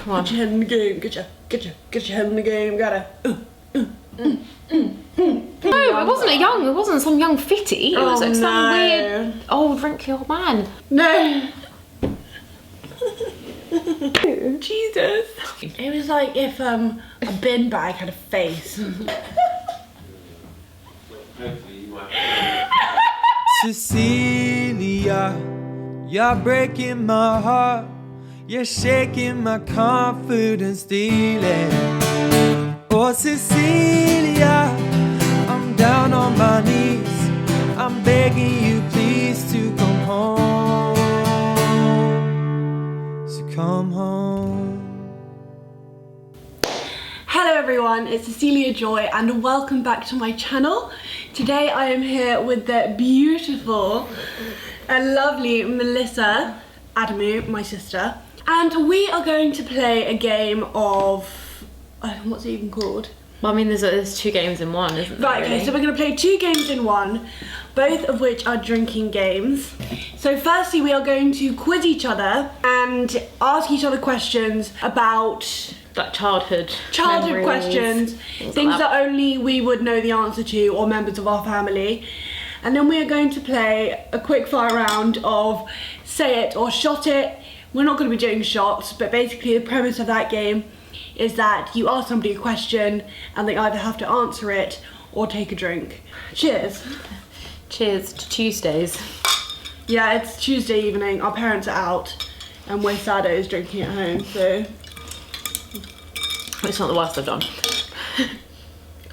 Come on. Get your head in the game. Get your head in the game. Gotta. No, it wasn't it wasn't some young fitty. It was like some weird old wrinkly old man. No. Jesus. It was like if a bin bag had a face. Cecilia, you're breaking my heart. You're shaking my confidence daily. Oh Cecilia, I'm down on my knees. I'm begging you please to come home. So come home. Hello everyone, it's Cecilia-Joy and welcome back to my channel. Today I am here with the beautiful and lovely Melissa Adamu, my sister. And we are going to play a game of, what's it even called? Well, I mean, there's two games in one, isn't there? Right, okay, so we're going to play two games in one, both of which are drinking games. So firstly, we are going to quiz each other and ask each other questions about like childhood memories, questions, things that only we would know the answer to, or members of our family. And then we are going to play a quick fire round of say it or shot it. We're not going to be doing shots, but basically the premise of that game is that you ask somebody a question and they either have to answer it or take a drink. Cheers. Cheers to Tuesdays. Yeah, it's Tuesday evening, our parents are out and we're saddos drinking at home, so it's not the worst I've done.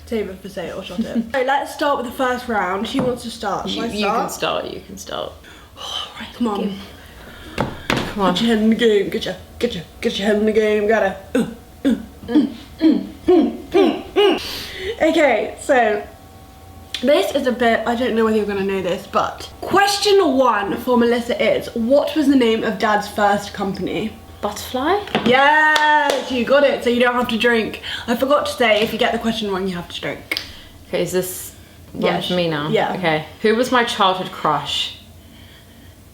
save it for say it or shot it. So let's start with the first round. Who wants to start? You can start. You can start. Right, come on. Come on. Get your head in the game. Get your head in the game. Gotta. Okay, so this is a bit. I don't know whether you're gonna know this, but question one for Melissa is: what was the name of Dad's first company? Butterfly? Yes, you got it. So you don't have to drink. I forgot to say, if you get the question wrong, you have to drink. Okay, is this one for me now? Yeah. Okay. Who was my childhood crush?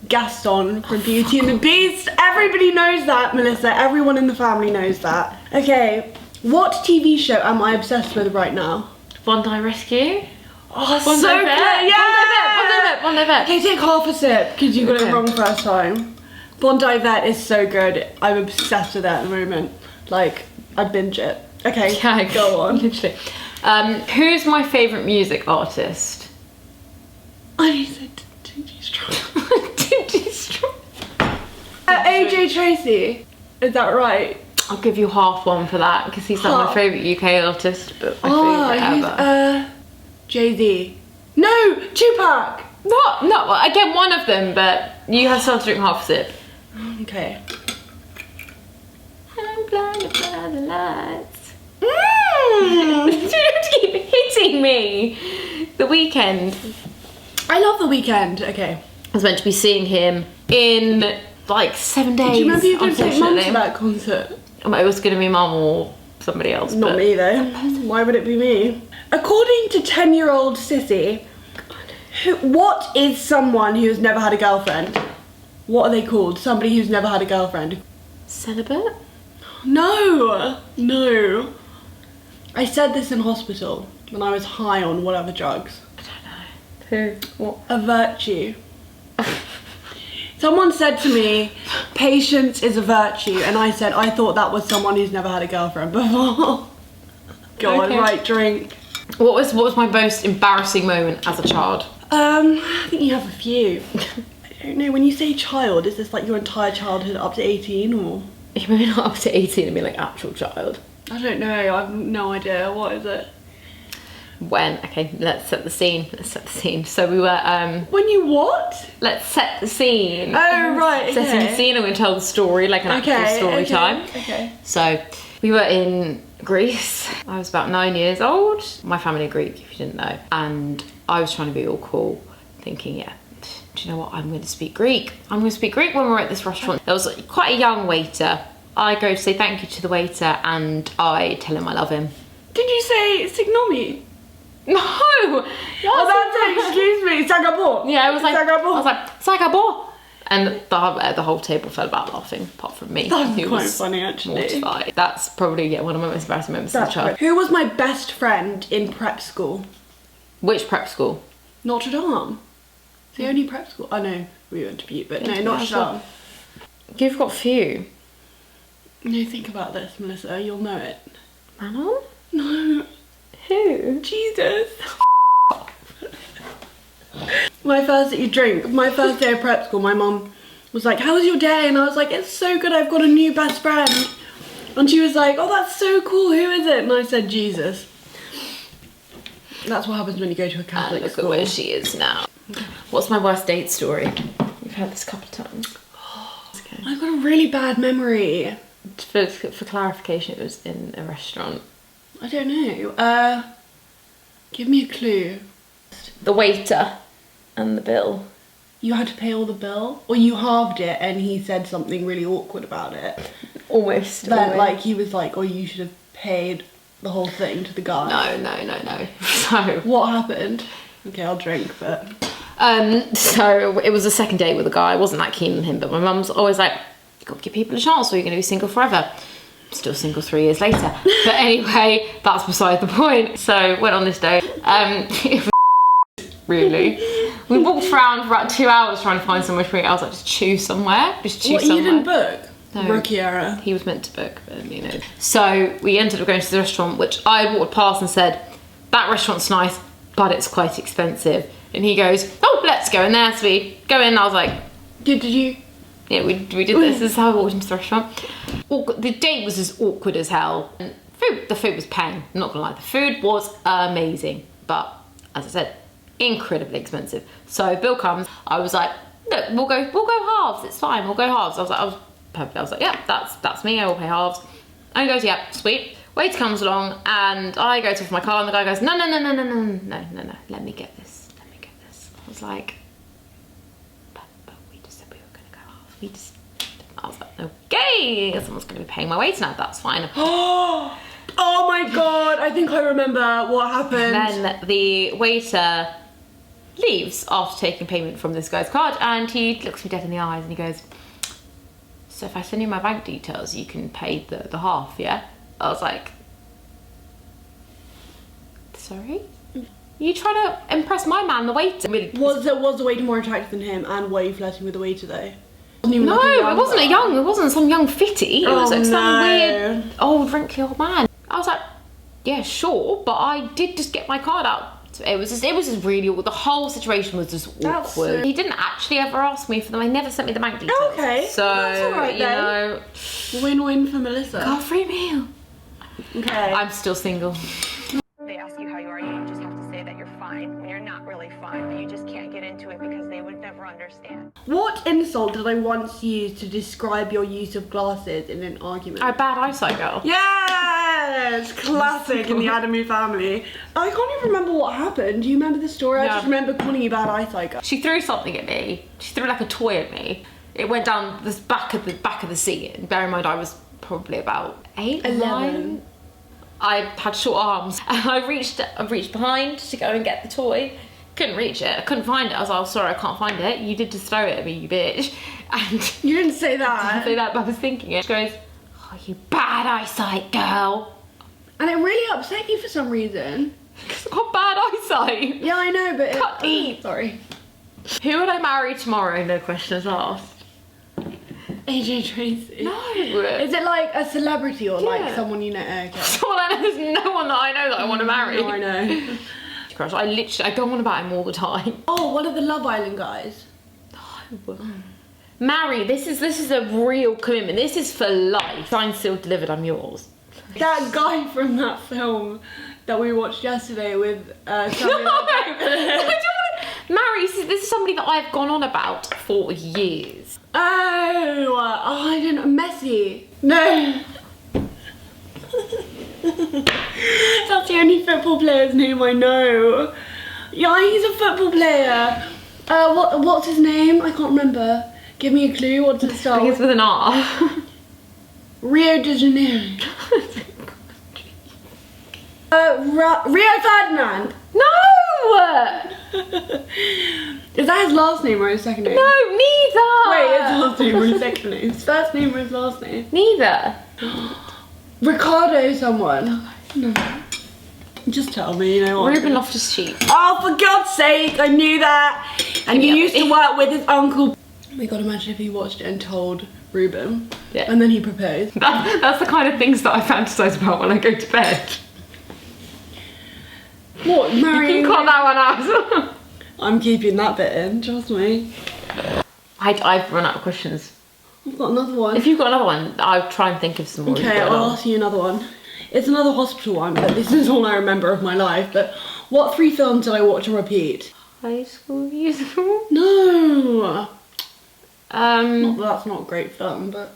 Gaston from Beauty and the Beast. Everybody knows that, Melissa. Everyone in the family knows that. Okay, what TV show am I obsessed with right now? Bondi Rescue? Oh, so good. Yeah. Bondi Vet. Okay, take half a sip because you got it wrong first time. Bondi Vet is so good. I'm obsessed with it at the moment. Like, I binge it. Okay, Yeah, go on. Literally. Who's my favourite music artist? I said T.G. Strong. T.G. Strong. AJ Tracy. Is that right? I'll give you half one for that because he's like my favourite UK artist, but my favourite ever. Jay-Z. No, Tupac. What? No, well, again, one of them, but you have to drink half a sip. Okay. I'm blinded by the lights. Mm. You have to keep hitting me. The Weeknd. I love The Weeknd. Okay. I was meant to be seeing him in like 7 days. Do you remember you didn't take Mum unfortunately. to that concert? It was going to be Mum or somebody else. Not but me though. Why would it be me? According to 10-year-old Sissy, what is someone who has never had a girlfriend? What are they called? Somebody who's never had a girlfriend. Celibate? No. I said this in hospital when I was high on whatever drugs. I don't know. Who? What? A virtue. Someone said to me, patience is a virtue, and I said I thought that was someone who's never had a girlfriend before. Go on, right, drink. What was my most embarrassing moment as a child? I think you have a few. I don't know, when you say child, is this like your entire childhood up to 18 or? Maybe not up to 18, I mean like actual child. I don't know, I have no idea. What is it? Okay, let's set the scene. So we were, When you what? let's set the scene. Oh, right, okay. Setting the scene and we tell the story, like an actual story time. Okay. So, we were in Greece. I was about 9 years old. My family are Greek, if you didn't know. And I was trying to be all cool, thinking, yeah, do you know what? I'm going to speak Greek. I'm going to speak Greek when we're at this restaurant. There was quite a young waiter. I go to say thank you to the waiter and I tell him I love him. Did you say signomi? No! Oh, that's it, excuse me, sagabo. Yeah, I was like, sagabo. And the whole table fell about laughing, apart from me. That's who quite was funny, actually. mortified. That's probably one of my most embarrassing moments as a child. Who was my best friend in prep school? Which prep school? Notre Dame. It's the only prep school. I know we went to Butte, but no, Notre Dame. You've got few. No, think about this, Melissa. You'll know it. Manon? No. Who? Jesus. My first day of prep school, my mum was like, how was your day? And I was like, it's so good, I've got a new best friend. And she was like, oh, that's so cool, who is it? And I said, Jesus. That's what happens when you go to a Catholic Look school. at where she is now. What's my worst date story? We've had this a couple of times. Okay. I've got a really bad memory. For clarification, it was in a restaurant. I don't know. Give me a clue. The waiter and the bill. You had to pay all the bill? Or you halved it and he said something really awkward about it? Almost. Then, like, he was like, oh, you should have paid the whole thing to the guy. No. So What happened? Okay, I'll drink, but... So it was a second date with a guy. I wasn't that keen on him, but my mum's always like, you've got to give people a chance or you're going to be single forever. Still single 3 years later. But anyway, that's beside the point. So went on this date. It was really. We walked around for about 2 hours trying to find somewhere to eat. I was like, just choose somewhere. Just choose somewhere. You didn't book? No. Rookie error. He was meant to book, but you know. So we ended up going to the restaurant, which I walked past and said, that restaurant's nice, but it's quite expensive. And he goes, oh, let's go in there. So we go in. I was like, Did you? yeah, we did this. This is how I walked into the restaurant. The date was as awkward as hell. And the food was pang. I'm not gonna lie, the food was amazing, but as I said, incredibly expensive. So bill comes. I was like, look, we'll go halves. It's fine. We'll go halves. I was perfect. I was like, yeah, that's me. I will pay halves. And he goes, yeah, sweet. Waiter comes along, and I go to for my car, and the guy goes, no. Let me get this. I was like. I was like, okay, someone's going to be paying my waiter now, that's fine. Oh my god, I think I remember what happened. Then the waiter leaves after taking payment from this guy's card, and he looks me dead in the eyes and he goes, so if I send you my bank details, you can pay the half, yeah? I was like, sorry? You trying to impress my man, the waiter? Was the waiter more attractive than him, and were you flirting with the waiter though? No, it wasn't some young fitty. It was like some weird old wrinkly old man. I was like, yeah, sure, but I did just get my card out. So it was just really awkward. The whole situation was just awkward. He didn't actually ever ask me for them. He never sent me the bank details. Okay, so that's all right, you know, win-win for Melissa. got a free meal. Okay. I'm still single. They ask you how you are, you just have to say that you're fine when you're not really fine, but you just can't get into it because they would never understand. What insult did I once use to describe your use of glasses in an argument? I'm a bad eyesight girl. Yes! Classic in the Adamy family. I can't even remember what happened. Do you remember the story? No. I just remember calling you bad eyesight girl. She threw something at me. She threw like a toy at me. It went down the back of the seat. And bear in mind, I was probably about 8, 11. 9. I had short arms, and I reached behind to go and get the toy. Couldn't reach it. I couldn't find it. I was like, oh, sorry, I can't find it. You did just throw it at me, you bitch. And You didn't say I that. didn't say that, but I was thinking it. She goes, oh, you bad eyesight girl. And it really upset you for some reason. Because I've got bad eyesight. Yeah, I know, but... Cut deep. Sorry. Who would I marry tomorrow? No questions asked. AJ Tracy. No. Is it like a celebrity or like Yeah. someone you know? Okay. All I know is no one that I know that I want to marry. No, I know. Crush. I go on about him all the time. Oh, one of the Love Island guys. Marry. This is a real commitment. This is for life. Signed, sealed, delivered. I'm yours. That guy from that film that we watched yesterday with Marry. This is somebody that I've gone on about for years. Oh, I didn't. Messi. No. That's the only football player's name I know. Yeah, he's a football player. What's his name? I can't remember. Give me a clue. What does it start Begins with? with an R. Rio de Janeiro. Rio Ferdinand. No! Is that his last name or his second name? No, Wait, his last name or his second name? His first name or his last name? Neither. Ricardo someone. No. Just tell me, you know what? Ruben Loftus-Cheek. Oh, for God's sake, I knew that. And you used to work with his uncle. Oh my God, imagine if he watched it and told Ruben. Yeah. And then he proposed. That's the kind of things that I fantasize about when I go to bed. What, marrying? You can cut that one out. I'm keeping that bit in, trust me. I've run out of questions. I've got another one. If you've got another one, I'll try and think of some more. Okay, I'll ask you another one. It's another hospital one, but this is all I remember of my life. But what 3 films did I watch and repeat? High School Musical? No. Um, That's not a great film, but...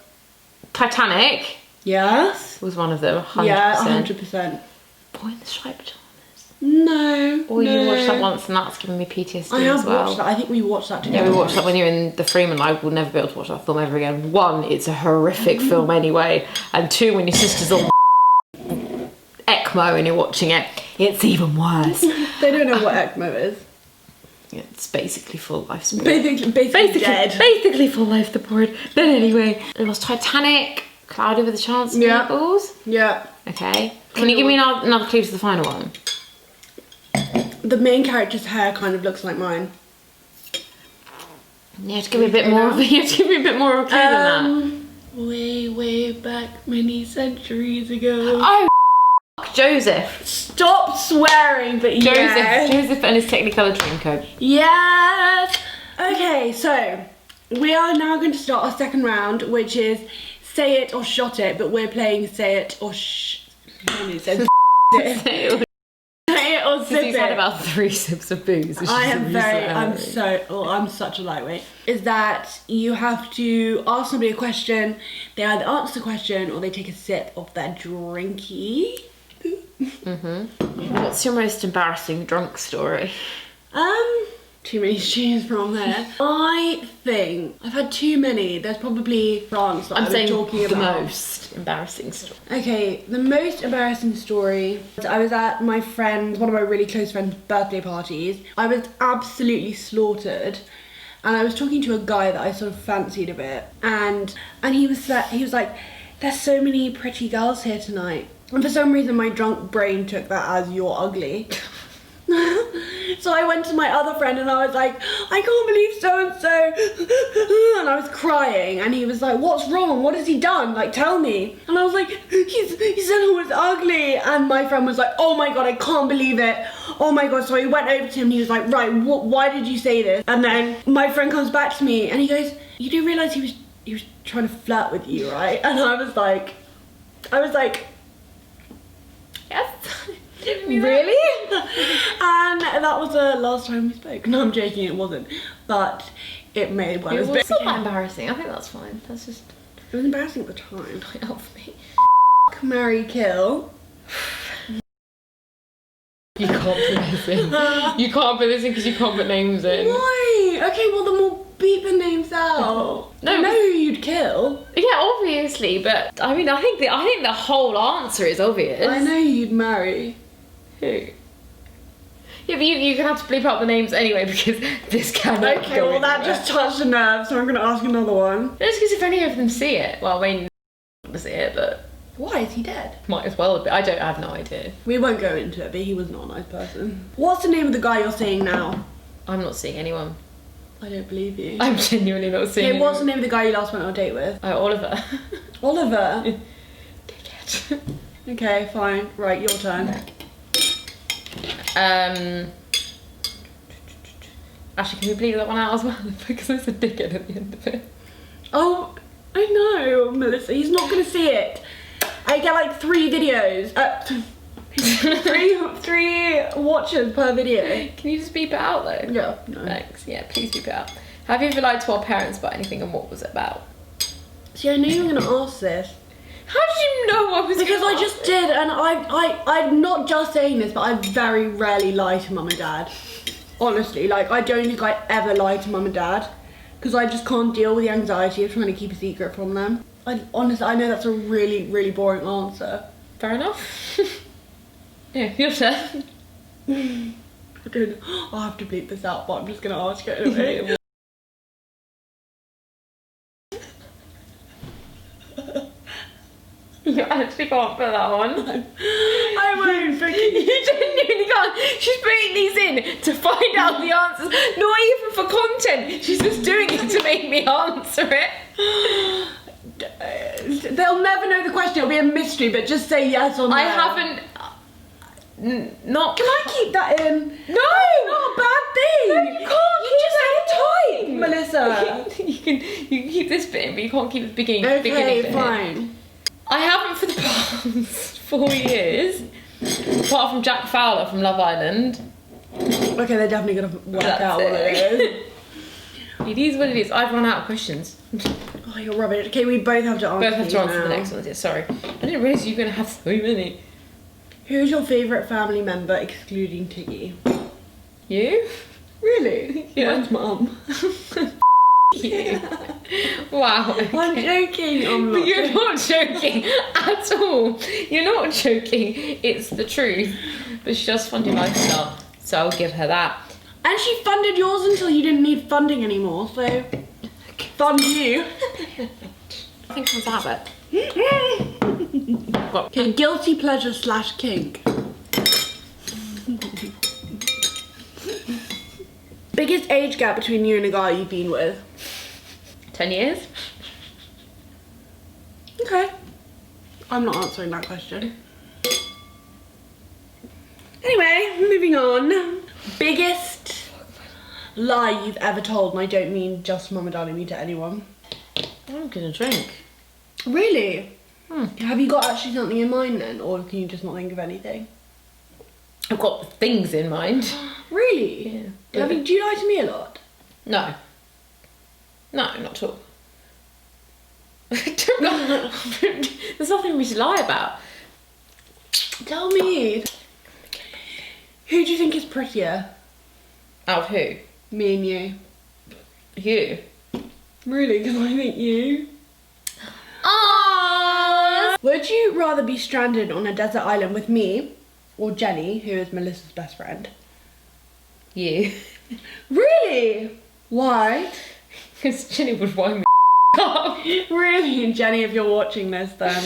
Titanic Yes? was one of them, 100%. Yeah, 100%. Boy in the Striped Pajamas. No. Or no. you watched that once and that's given me PTSD I have as well. watched that. I think we watched that together. Yeah, we watched that when you were in the Freeman. I will never be able to watch that film ever again. 1, it's a horrific film anyway. And 2, when your sister's on ECMO and you're watching it, it's even worse. They don't know what ECMO is. It's basically full life support. Basically dead. Basically full life support. But anyway, it was Titanic, Cloudy with a Chance of Meatballs. Yeah. Okay. Can you give me another clue to the final one? The main character's hair kind of looks like mine. You have to give me a bit more of a clue than that. Way back many centuries ago. Oh, Joseph. Stop swearing, but yes. Joseph and his Technicolor Dreamcoat. Yes. Okay, so we are now going to start our second round, which is say it or shot it, but we're playing say it or Say it or sip He's it. had about 3 sips of booze. I'm such a lightweight. Is that you have to ask somebody a question, they either answer the question or they take a sip of their drinky. What's your most embarrassing drunk story? Too many to choose from there. I think I've had too many. There's probably France that I'm saying talking the about. most embarrassing story. Okay, the most embarrassing story. I was at my friend, one of my really close friends' birthday parties. I was absolutely slaughtered, and I was talking to a guy that I sort of fancied a bit, and he was like, "There's so many pretty girls here tonight," and for some reason my drunk brain took that as "you're ugly." So I went to my other friend and I was like, "I can't believe so and so," and I was crying, and he was like, "What's wrong? What has he done? Like, tell me." And I was like, he said I was ugly," and my friend was like, "Oh my God, I can't believe it. Oh my God." So he went over to him and he was like, "Right, why did you say this?" And then my friend comes back to me and he goes, "You do realise he was trying to flirt with you, right?" And I was like, Yes. "Really?" And that was the last time we spoke. No, I'm joking, it wasn't. But it may well have been. It's not that embarrassing. I think that's fine. That's just It was embarrassing at the time. not for me. Marry, kill. You can't put this in. You can't put this in because you can't put names in. Why? Okay, well then we'll beep the names out. No, I know who you'd kill. Yeah, obviously, but I mean, I think the whole answer is obvious. I know who you'd marry. Who? Yeah, but you're gonna have to bleep out the names anyway because this cannot. Okay, well that just touched a nerve, so I'm gonna ask another one. Just because if any of them see it, well, I mean, to see it, but Why is he dead? might as well be. I have no idea. We won't go into it, but he was not a nice person. What's the name of the guy you're seeing now? I'm not seeing anyone. I don't believe you. I'm genuinely not seeing. Okay, what's the name of the guy you last went on a date with? Oh, Oliver. Oliver. Dickhead. Okay, fine. Right, your turn. Actually, can we bleep that one out as well? Because there's a dickhead at the end of it. Oh, I know, Melissa. He's not gonna see it. I get like 3 videos. 3 watches per video. Can you just beep it out though? Yeah. No. Thanks. Yeah, please beep it out. Have you ever lied to our parents about anything and what was it about? See, I knew you were gonna ask this. How did you know I was Because gonna I just ask did, and I'm not just saying this, but I very rarely lie to mum and dad. Honestly, like, I don't think I ever lie to mum and dad. Because I just can't deal with the anxiety of trying to keep a secret from them. Honestly, I know that's a really, really boring answer. Fair enough. Yeah, your turn. I'll have to bleep this out, but I'm just gonna ask it anyway. You actually can't put that on. I won't. You genuinely can't. She's putting these in to find out the answers. Not even for content. She's just doing it to make me answer it. They'll never know the question. It'll be a mystery, but just say yes or no. I haven't. Not. Can I keep that in? No! That's not a bad thing. No, you can't. You just have time, Melissa. You can keep this bit in, but you can't keep the beginning. Okay, beginning bit in. fine. I haven't for the past 4 years, apart from Jack Fowler from Love Island. Okay, they're definitely gonna work That's out what it is. It is what it is. I've run out of questions. Oh, you're rubbish. Okay, we both have to answer. Both have to answer the next ones. Yeah, sorry. I didn't realise you were going to have so many. Who's your favourite family member excluding Tiggy? You? Really? Yeah. Mine's mum. You. Wow. Okay. I'm joking. I'm not. But you're not joking at all. You're not joking. It's the truth. But she does fund your lifestyle, so I'll give her that. And she funded yours until you didn't need funding anymore, so fund you. I think it's a habit. Okay, guilty pleasure / kink. Biggest age gap between you and a guy you've been with? 10 years? Okay. I'm not answering that question. Anyway, moving on. Biggest lie you've ever told, and I don't mean just Mum and Dad, I mean to anyone. I'm gonna drink. Really? Have you got actually something in mind then, or can you just not think of anything? I've got things in mind. Really? Yeah. Do you lie to me a lot? No. No, not at all. There's nothing for me to lie about. Tell me. Who do you think is prettier? Out of who? Me and you. You. Really? Because I think you. Aww. Would you rather be stranded on a desert island with me or Jenny, who is Melissa's best friend? You. Really? Why? Because Jenny would wind me up. Really? And Jenny, if you're watching this, then.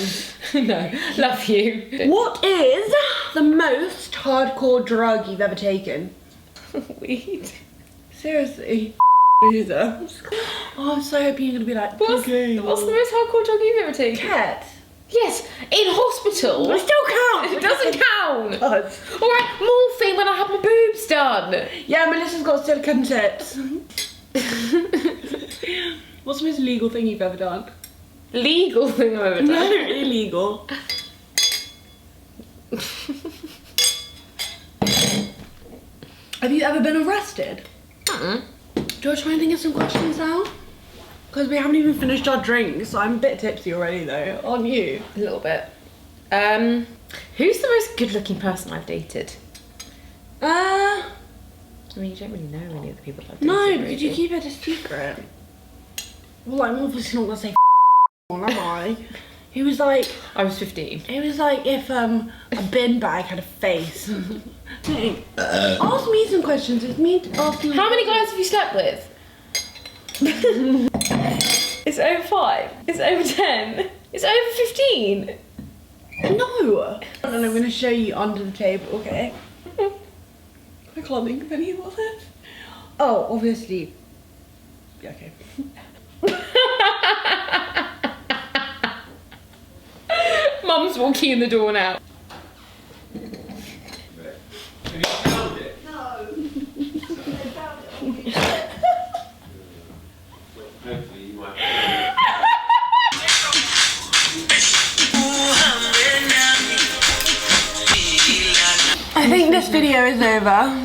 No, love you. What is the most hardcore drug you've ever taken? Weed. Seriously. Loser. Oh, I'm so hoping you're going to be like, What's the most hardcore drug you've ever taken? Cat. Yes, in hospital. It still counts. It doesn't count. Does. Alright, morphine when I had my boobs done. Yeah, Melissa's got silicone tits. What's the most legal thing you've ever done? Legal thing I've ever done. No, illegal. Have you ever been arrested? Mm-mm. Do I try and think of some questions now? Because we haven't even finished our drinks. I'm a bit tipsy already though. On you? A little bit. Who's the most good-looking person I've dated? I mean, you don't really know any of the people I've dated. No, really. because you keep it a secret. Well, I'm obviously not gonna say am I? He was like, I was 15. it was like if a bin bag had a face. Ask me some questions. It's me asking. How many guys have you slept with? It's over 5. It's over 10. It's over 15. No. And I'm gonna show you under the table, okay? I can't think of any of this. Oh, obviously. Yeah, okay. Mum's walking in the door now. Have you found it? Hopefully you might find I think this video is over.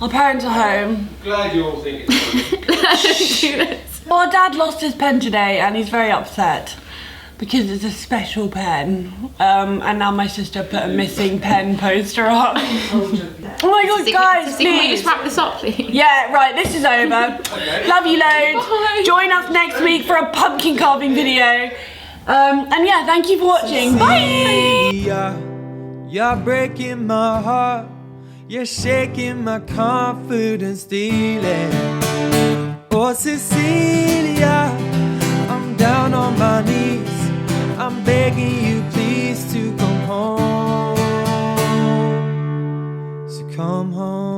Our parents are home. it. Glad you all think it's funny. Our dad lost his pen today and he's very upset because it's a special pen. And now my sister put a missing pen poster up. Oh my god, guys, Can we please. just wrap this up, please? Yeah, right, this is over. Love you loads. Bye. Join us next week for a pumpkin carving video. And yeah, thank you for watching. Bye. You're breaking my heart. You're shaking my confidence, stealing. Oh, Cecilia, I'm down on my knees. I'm begging. begging you please to come home. So come home.